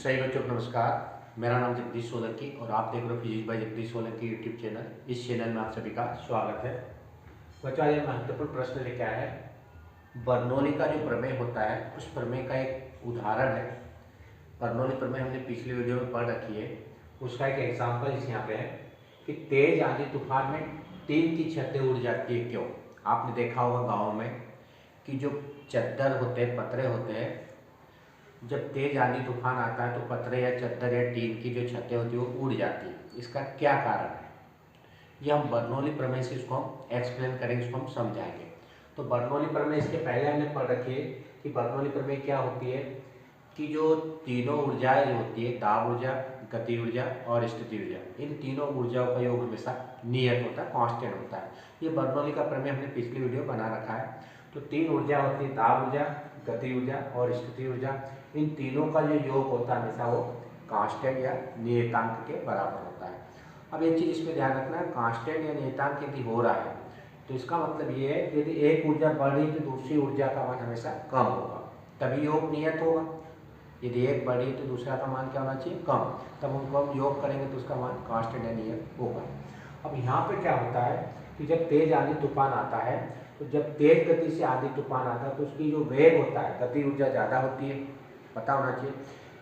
सही बच्चों को नमस्कार। मेरा नाम जगदीश सोलंकी और आप देख रहे हो physics bye Jagdish Solanki YouTube channel. इस चैनल में आप सभी का स्वागत है। बच्चों, आज महत्वपूर्ण प्रश्न लेके आया है। बर्नौली का जो प्रमेय होता है उस प्रमेय का एक उदाहरण है। बर्नौली प्रमेय हमने पिछली वीडियो में पढ़ रखी है। उसका एक एग्जाम्पल इस यहाँ पे है कि तेज आंधी तूफान में टीन की छतें उड़ जाती है क्यों। आपने देखा होगा गाँव में कि जो चद्दर होते हैं, पतरे होते हैं, जब तेज आंधी तूफान आता है तो पतरे या चद्दर या टीन की जो छतें होती है वो उड़ जाती है। इसका क्या कारण है, ये हम बर्नौली प्रमेय से इसको हम एक्सप्लेन करेंगे, इसको हम समझाएंगे। तो बर्नौली प्रमेय इसके पहले हमने पढ़ रखी है कि बर्नौली प्रमेय क्या होती है कि जो तीनों ऊर्जाएं जो होती है, दाब ऊर्जा, गति ऊर्जा और स्थिति ऊर्जा, इन तीनों ऊर्जाओं का योग हमेशा नियत होता है, कांस्टेंट होता है। ये बर्नौली का प्रमेय हमने पिछली वीडियो बना रखा है। तो तीन ऊर्जा होती है, दाब ऊर्जा, गति ऊर्जा और स्थिति ऊर्जा। इन तीनों का जो योग होता है हमेशा वो कांस्टेंट या नियतांक के बराबर होता है। अब एक चीज़ इसमें ध्यान रखना है, कांस्टेंट या नियतांक यदि हो रहा है तो इसका मतलब ये है कि यदि एक ऊर्जा बढ़ रही है तो दूसरी ऊर्जा का मान हमेशा कम होगा, तभी योग नियत होगा। यदि एक बढ़ी तो दूसरा का मान क्या होना चाहिए, कम, तब उनको हम योग करेंगे तो उसका मान कांस्टेंट या नियत होगा। अब यहाँ पे क्या होता है कि जब तेज आंधी तूफान आता है तो जब तेज गति से आंधी तूफान आता है तो उसकी जो वेग होता है, गति ऊर्जा ज़्यादा होती है। पता होना चाहिए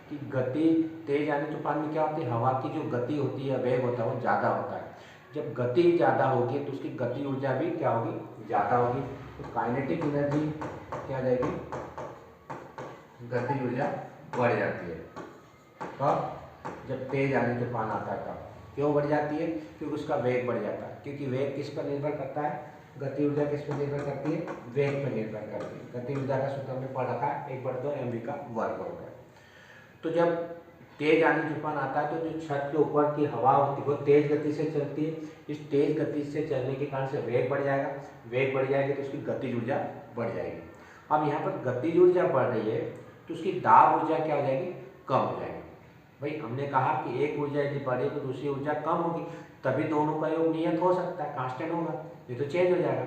कि गति तेज आंधी तूफान में क्या होती है, हवा की जो गति होती है, वेग होता है वो ज़्यादा होता है। जब गति ज़्यादा होगी तो उसकी गति ऊर्जा भी क्या होगी, ज़्यादा होगी। तो काइनेटिक एनर्जी क्या आ जाएगी, गति ऊर्जा बढ़ जाती है। कब, जब तेज आंधी तूफान आता है तब। क्यों बढ़ जाती है, क्योंकि उसका वेग बढ़ जाता है। क्योंकि वेग किस पर निर्भर करता है, गति ऊर्जा किस पर निर्भर करती है, वेग पर निर्भर करती है। गति ऊर्जा का सूत्र हमने पढ़ रखा है, 1/2 mv का वर्ग हो गया। तो जब तेज आंधी तूफान आता है तो जो छत के ऊपर की हवा होती है वो तेज गति से चलती है। इस तेज गति से चलने के कारण से वेग बढ़ जाएगा, वेग बढ़ जाएगी तो उसकी गतिज ऊर्जा बढ़ जाएगी। अब यहाँ पर गतिज ऊर्जा बढ़ रही है तो उसकी दाब ऊर्जा क्या हो जाएगी, कम हो जाएगी। भाई हमने कहा कि एक ऊर्जा यदि बढ़े तो दूसरी ऊर्जा कम होगी, तभी दोनों का योग नियत हो सकता है, कांस्टेंट होगा, ये तो चेंज हो जाएगा।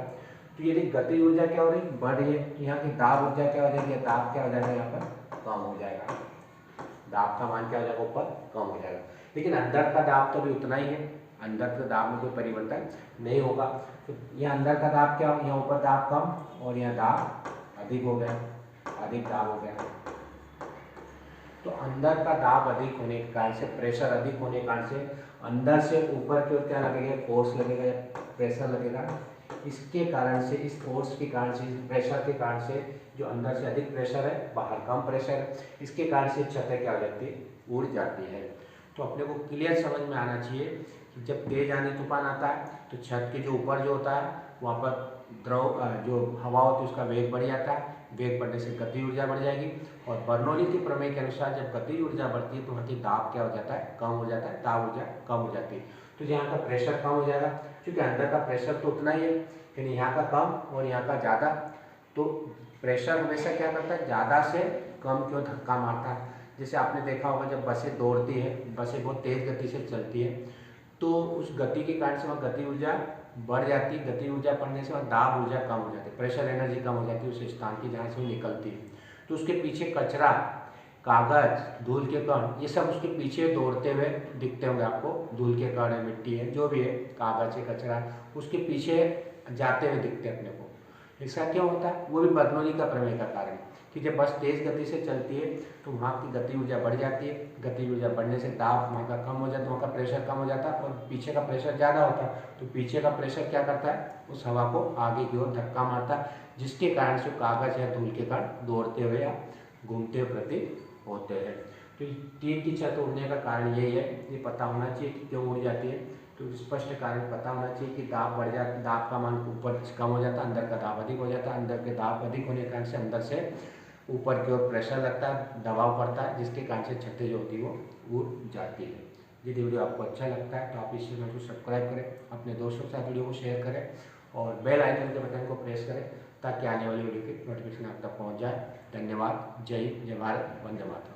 तो यदि गति ऊर्जा क्या हो रही, बढ़ रही है, तो यहाँ की दाब ऊर्जा क्या हो जाएगी, दाब क्या हो जाएगा, यहाँ पर कम हो जाएगा। दाब का मान क्या हो जाएगा, ऊपर कम हो जाएगा। लेकिन अंदर का दाब तो भी उतना ही है, अंदर के दाब में कोई परिवर्तन नहीं होगा। तो यहाँ अंदर का दाब क्या हो, यहाँ ऊपर दाब कम और यहाँ दाब अधिक हो गया, अधिक दाब हो गया। तो अंदर का दाब अधिक होने के कारण से, प्रेशर अधिक होने के कारण से अंदर से ऊपर की ओर क्या लगेगा, फोर्स लगेगा या प्रेशर लगेगा। इसके कारण से, इस फोर्स के कारण से, इस प्रेशर के कारण से जो अंदर से अधिक प्रेशर है, बाहर कम प्रेशर है, इसके कारण से छतें क्या हो जाती है, उड़ जाती है। तो अपने को क्लियर समझ में आना चाहिए कि जब तेज आंधी तूफान आता है तो छत के जो ऊपर जो होता है वहाँ पर द्रव जो हवा होती है उसका वेग बढ़ जाता है, वेग बढ़ने से गति ऊर्जा बढ़ जाएगी। और बर्नौली के प्रमेय के अनुसार जब गति ऊर्जा बढ़ती है तो वहाँ की दाब क्या हो जाता है, कम हो जाता है, दाब ऊर्जा कम हो जाती है। तो यहाँ का प्रेशर कम हो जाएगा, क्योंकि अंदर का प्रेशर तो उतना ही है, यानी यहाँ का कम और यहाँ का ज़्यादा। तो प्रेशर हमेशा क्या करता है, ज़्यादा से कम की ओर धक्का मारता है। जैसे आपने देखा होगा जब बसें दौड़ती है, बसें बहुत तेज़ गति से चलती है, तो उस गति के कारण से वहाँ गति ऊर्जा बढ़ जाती है, गति ऊर्जा बढ़ने से वहाँ दाब ऊर्जा कम हो जाती है, प्रेशर एनर्जी कम हो जाती है उस स्थान की जहाँ से वो निकलती है। तो उसके पीछे कचरा, कागज, धूल के कण, ये सब उसके पीछे दौड़ते हुए दिखते होंगे आपको। धूल के कण है, मिट्टी है, जो भी है, कागज है, कचरा, उसके पीछे जाते हुए दिखते हैं अपने को। इसका क्यों होता है, वो भी बर्नौली का प्रमेय का कारण है कि जब बस तेज गति से चलती है तो वहाँ की गति ऊर्जा बढ़ जाती है, गति ऊर्जा बढ़ने से दाब वहाँ का कम हो जाता है, वहाँ का प्रेशर कम हो जाता है और पीछे का प्रेशर ज़्यादा होता है। तो पीछे का प्रेशर क्या करता है, उस हवा को आगे की ओर धक्का मारता है, जिसके कारण से कागज या धूल के कण दौड़ते हुए या घूमते हुए प्रतीत होते हैं। तो टीन की छत उड़ने का कारण यही है, ये पता होना चाहिए कि क्यों उड़ जाती है। तो स्पष्ट कारण पता होना चाहिए कि दाब बढ़ जाता, दाब का मान ऊपर कम हो जाता है, अंदर का दाब अधिक हो जाता है, अंदर के दाब अधिक होने के कारण से अंदर से ऊपर की ओर प्रेशर लगता है, दबाव पड़ता है, जिसके कारण से छतें जो होती है वो उड़ जाती है। यदि वीडियो आपको अच्छा लगता है तो आप इस चैनल को सब्सक्राइब करें, अपने दोस्तों के साथ वीडियो को शेयर करें और बेल आइकन के बटन को प्रेस करें ताकि आने वाली वीडियो की नोटिफिकेशन आप तक पहुँच जाए। धन्यवाद। जय हिंद, जय भारत, वंदे मातरम।